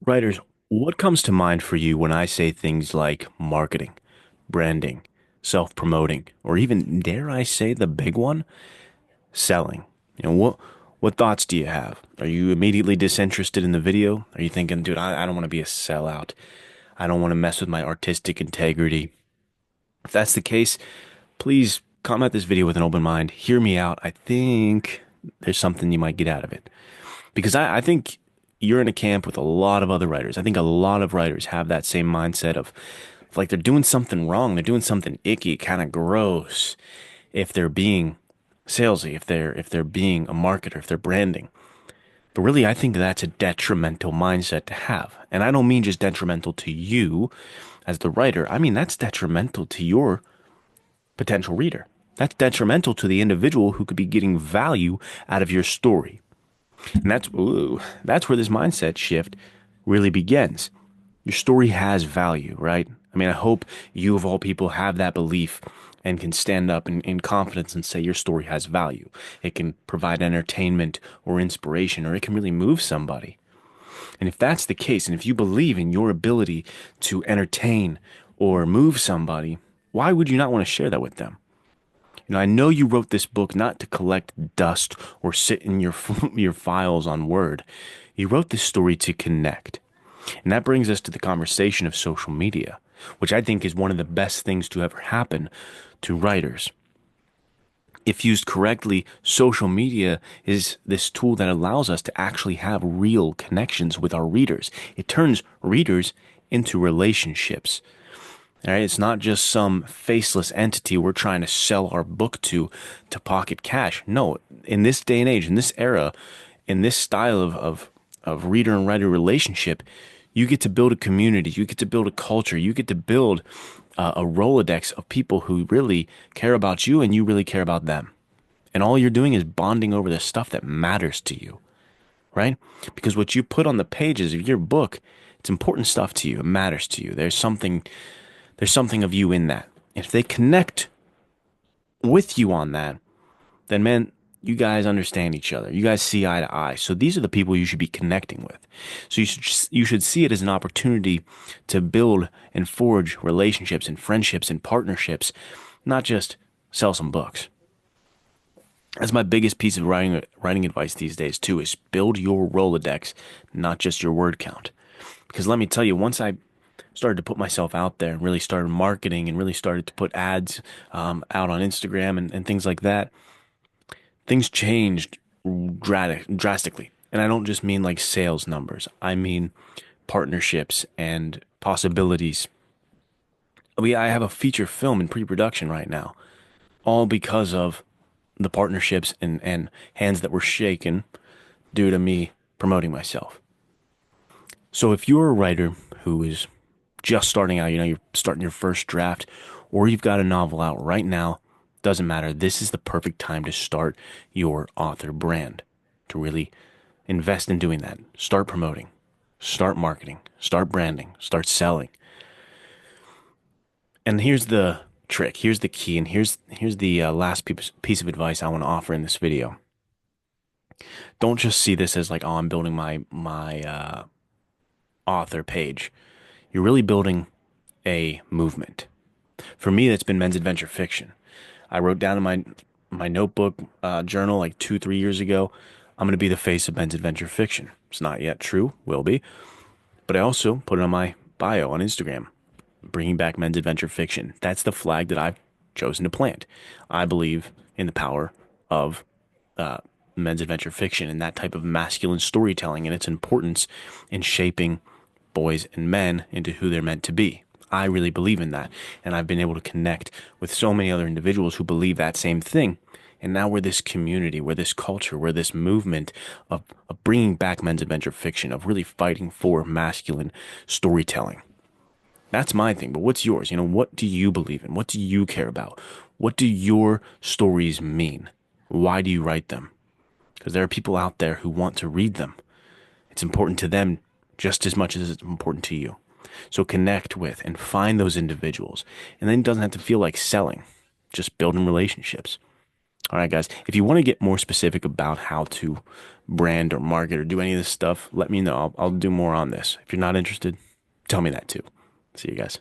Writers, what comes to mind for you when I say things like marketing, branding, self-promoting, or even dare I say the big one, selling? What thoughts do you have? Are you immediately disinterested in the video? Are you thinking, dude, I don't want to be a sellout. I don't want to mess with my artistic integrity. If that's the case, please come at this video with an open mind. Hear me out. I think there's something you might get out of it. Because I think you're in a camp with a lot of other writers. I think a lot of writers have that same mindset of like they're doing something wrong. They're doing something icky, kind of gross if they're being salesy, if they're being a marketer, if they're branding. But really, I think that's a detrimental mindset to have. And I don't mean just detrimental to you as the writer. I mean that's detrimental to your potential reader. That's detrimental to the individual who could be getting value out of your story. And that's where this mindset shift really begins. Your story has value, right? I mean, I hope you of all people have that belief and can stand up in confidence and say your story has value. It can provide entertainment or inspiration, or it can really move somebody. And if that's the case, and if you believe in your ability to entertain or move somebody, why would you not want to share that with them? I know you wrote this book not to collect dust or sit in your your files on Word. You wrote this story to connect. And that brings us to the conversation of social media, which I think is one of the best things to ever happen to writers. If used correctly, social media is this tool that allows us to actually have real connections with our readers. It turns readers into relationships. All right, it's not just some faceless entity we're trying to sell our book to pocket cash. No, in this day and age, in this era, in this style of reader and writer relationship, you get to build a community, you get to build a culture, you get to build a Rolodex of people who really care about you and you really care about them. And all you're doing is bonding over the stuff that matters to you, right? Because what you put on the pages of your book, it's important stuff to you. It matters to you. There's something of you in that. If they connect with you on that, then man, you guys understand each other. You guys see eye to eye. So these are the people you should be connecting with. So you should see it as an opportunity to build and forge relationships and friendships and partnerships, not just sell some books. That's my biggest piece of writing advice these days too, is build your Rolodex, not just your word count. Because let me tell you, once I started to put myself out there and really started marketing and really started to put ads out on Instagram and things like that, things changed drastically. And I don't just mean like sales numbers. I mean partnerships and possibilities. I have a feature film in pre-production right now, all because of the partnerships and hands that were shaken due to me promoting myself. So if you're a writer who is just starting out, you're starting your first draft, or you've got a novel out right now, doesn't matter. This is the perfect time to start your author brand, to really invest in doing that. Start promoting, start marketing, start branding, start selling. And here's the trick, here's the key, and here's the last piece of advice I want to offer in this video. Don't just see this as like, oh, I'm building my author page. You're really building a movement. For me, that's been men's adventure fiction. I wrote down in my notebook journal like 2, 3 years ago, I'm going to be the face of men's adventure fiction. It's not yet true, will be. But I also put it on my bio on Instagram, bringing back men's adventure fiction. That's the flag that I've chosen to plant. I believe in the power of uh, men's adventure fiction and that type of masculine storytelling and its importance in shaping boys and men into who they're meant to be. I really believe in that. And I've been able to connect with so many other individuals who believe that same thing. And now we're this community, we're this culture, we're this movement of bringing back men's adventure fiction, of really fighting for masculine storytelling. That's my thing. But what's yours? What do you believe in? What do you care about? What do your stories mean? Why do you write them? Because there are people out there who want to read them. It's important to them just as much as it's important to you. So connect with and find those individuals. And then it doesn't have to feel like selling, just building relationships. All right, guys. If you want to get more specific about how to brand or market or do any of this stuff, let me know. I'll do more on this. If you're not interested, tell me that too. See you guys.